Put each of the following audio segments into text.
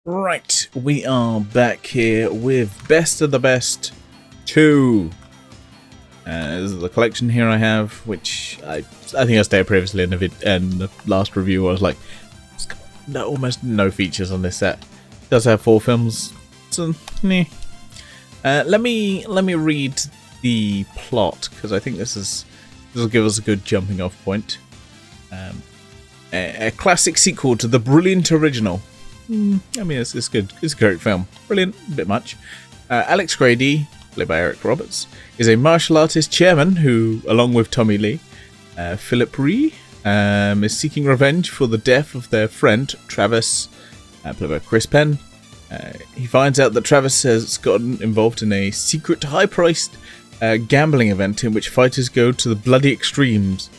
Right, we are back here with Best of the Best 2. This is the collection here I have, which I think I stated previously in the last review. I was like, almost no features on this set. It does have 4 films, so meh. Let me read the plot, because I think this will give us a good jumping off point. A classic sequel to the brilliant original. I mean, it's good. It's a great film. Brilliant, a bit much. Alex Grady, played by Eric Roberts, is a martial artist chairman who, along with Tommy Lee, Philip Ree, is seeking revenge for the death of their friend, Travis, played by Chris Penn. He finds out that Travis has gotten involved in a secret, high-priced gambling event in which fighters go to the bloody extremes,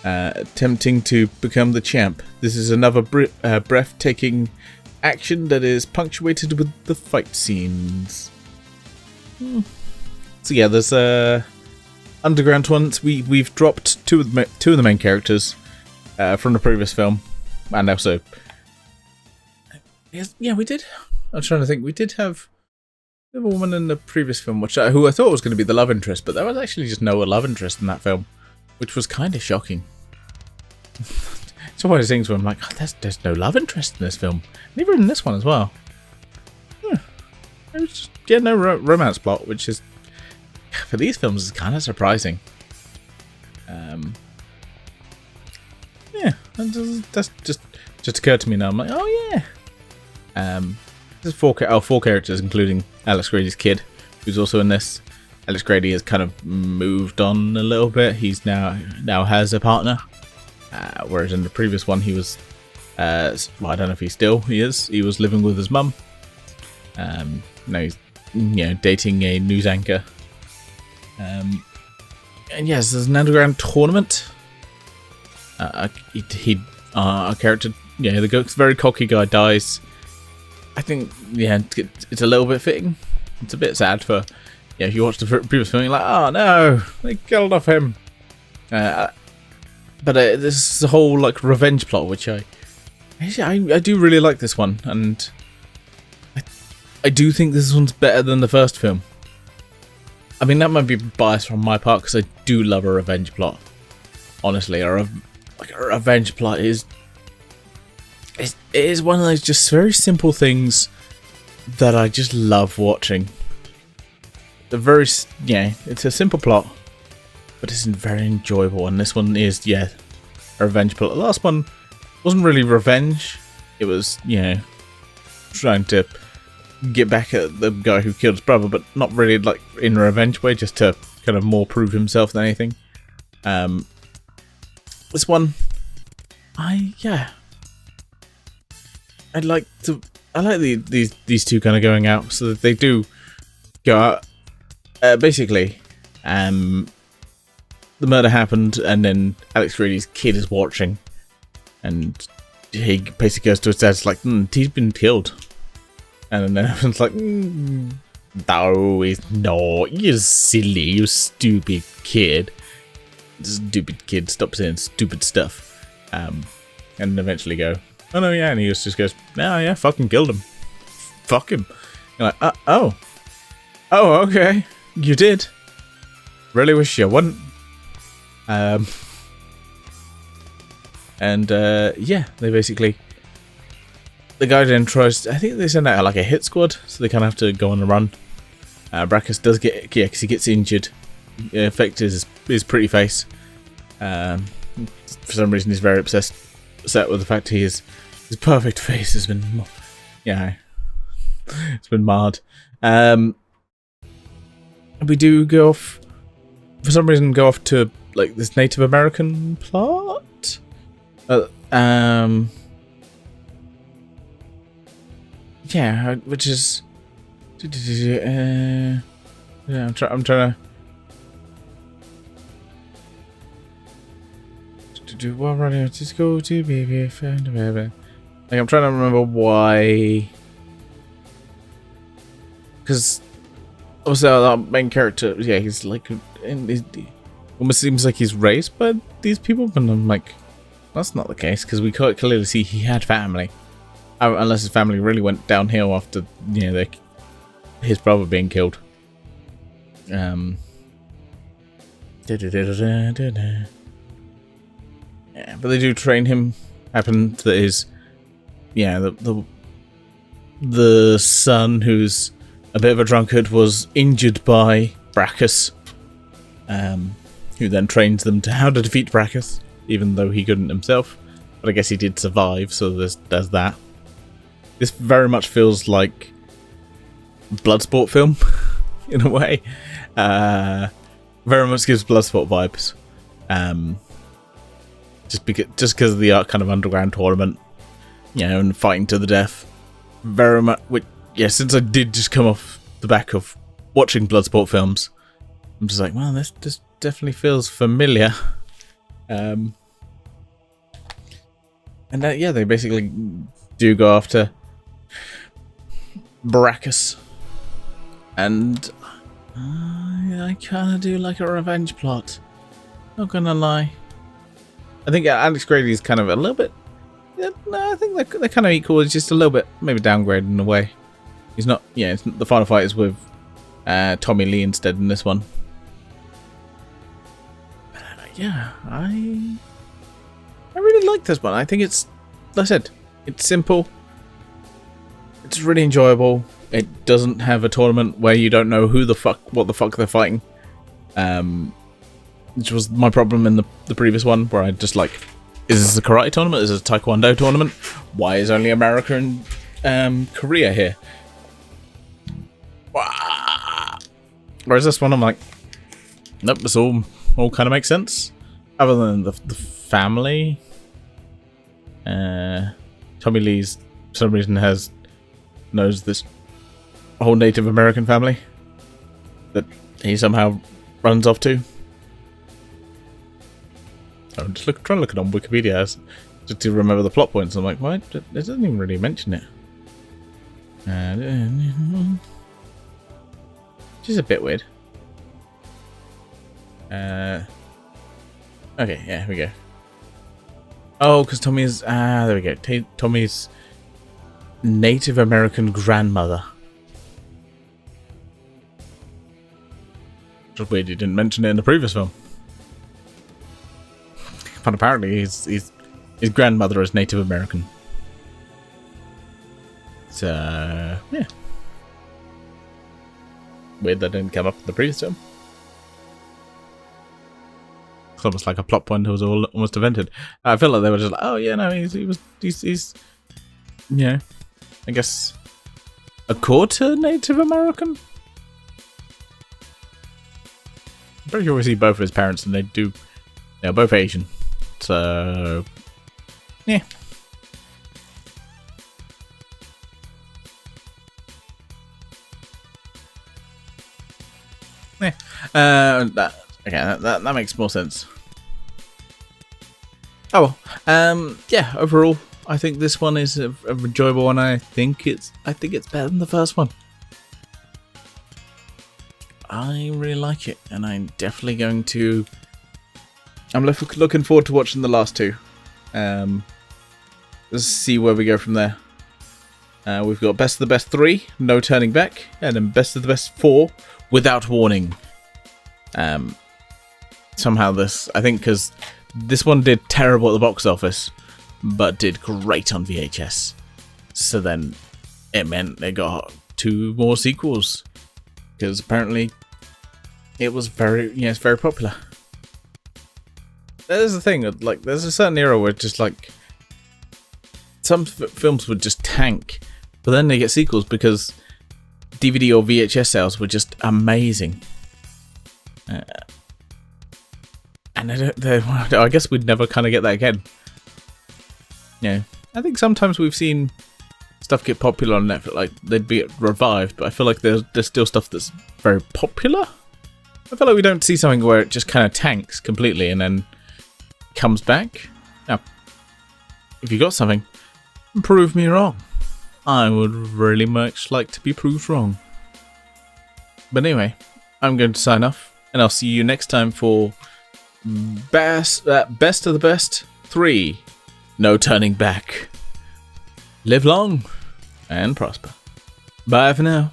attempting to become the champ. This is another breathtaking action that is punctuated with the fight scenes. So yeah, there's underground ones. We've dropped two of the main characters from the previous film, and also yeah, we did. I'm trying to think. We did have a woman in the previous film, who I thought was going to be the love interest, but there was actually just no love interest in that film, which was kind of shocking. It's one of those things where I'm like, oh, there's no love interest in this film. Neither in this one as well. There's just, no romance plot, which is, for these films, is kind of surprising. Yeah, that's just occurred to me now. I'm like, oh yeah. There's four characters, including Alex Grady's kid, who's also in this. Alex Grady has kind of moved on a little bit. He's now has a partner. Whereas in the previous one, he was, well, I don't know if he is. He was living with his mum. Now he's, dating a news anchor. And yes, there's an underground tournament. A character, the very cocky guy dies. I think, it's a little bit fitting. It's a bit sad for, if you watch the previous film, you're like, oh no, they killed off him. But this is a whole revenge plot, which I do really like this one, and I do think this one's better than the first film. I mean, that might be biased from my part because I do love a revenge plot. Honestly, a revenge plot is one of those just very simple things that I just love watching. It's a simple plot, but it's very enjoyable, and this one is, a revenge plot. The last one wasn't really revenge. It was, trying to get back at the guy who killed his brother, but not really in a revenge way, just to kind of more prove himself than anything. This one, I like these two kind of going out, so that they do go out. Basically, the murder happened, and then Alex Grady's kid is watching, and he basically goes to his dad, like, he's been killed. And then everyone's like, no, he's not. You silly, you stupid kid. Stupid kid, stop saying stupid stuff. And eventually go, oh no, yeah, and he just goes, no, yeah, fucking killed him. Fuck him. You're like, oh, okay, you did. Really wish you wouldn't. They basically, the guy then tries, I think they send out a hit squad, so they kind of have to go on a run. Brackus does because he gets injured. It affects his pretty face. For some reason, he's very upset with the fact his perfect face has been, it's been marred. We do go off, for some reason, to this Native American plot. Which is, I'm trying to do what running to school to be a friend of heaven. I'm trying to remember why, because also our main character, he's almost seems like he's raised by these people, but I'm like, that's not the case, because we quite clearly see he had family. unless his family really went downhill after his brother being killed. Yeah, but they do train him. Happens that his the son, who's a bit of a drunkard, was injured by Brachus, who then trains them to how to defeat Brachus, even though he couldn't himself. But I guess he did survive, so there's that. This very much feels like Bloodsport film, in a way. Very much gives Bloodsport vibes. Just because of the kind of underground tournament, and fighting to the death. Very much. Since I did just come off the back of watching Bloodsport films, I'm just like, well, this definitely feels familiar. And they basically do go after Brachus, and I kind of do like a revenge plot. Not gonna lie. I think Alex Grady is kind of a little bit. No, I think they're kind of equal. It's just a little bit maybe downgraded in a way. He's not. Yeah, the final fight is with Tommy Lee instead in this one. I really like this one. I think it's, like I said, it's simple. It's really enjoyable. It doesn't have a tournament where you don't know what the fuck they're fighting. Which was my problem in the previous one, where I just like, is this a karate tournament? Is this a taekwondo tournament? Why is only America and Korea here? Whereas this one, I'm like, nope, this all kind of makes sense. Other than the family. Tommy Lee's, for some reason, knows this whole Native American family that he somehow runs off to. I'm just trying to look it on Wikipedia just to remember the plot points. I'm like, why? It doesn't even really mention it. Which is a bit weird. Okay, yeah, here we go. Oh, because Tommy's... there we go. Tommy's Native American grandmother. Just weird you didn't mention it in the previous film. But apparently his grandmother is Native American. So, yeah. Weird that didn't come up in the previous film. It's almost like a plot point that was almost invented. I feel like they were just like, oh yeah, no, he's I guess a quarter Native American. I'm pretty sure we see both of his parents, and they're both Asian. So, yeah. That makes more sense. Oh well. Yeah. Overall, I think this one is a enjoyable one. I think it's better than the first one. I really like it, and I'm definitely going to. I'm looking forward to watching the last two. Let's see where we go from there. We've got Best of the Best 3, No Turning Back, and then Best of the Best 4, Without Warning. Somehow this, I think, because this one did terrible at the box office, but did great on VHS. So then it meant they got 2 more sequels, because apparently it was it's very popular. There's the thing, like, there's a certain era where just like some films would just tank, but then they get sequels because DVD or VHS sales were just amazing. And I guess we'd never kind of get that again. Yeah, I think sometimes we've seen stuff get popular on Netflix, like they'd be revived, but I feel like there's still stuff that's very popular. I feel like we don't see something where it just kind of tanks completely and then comes back. Now, if you got something, prove me wrong. I would really much like to be proved wrong. But anyway, I'm going to sign off, and I'll see you next time for Best of the Best 3, No Turning Back. live long and prosper. Bye for now.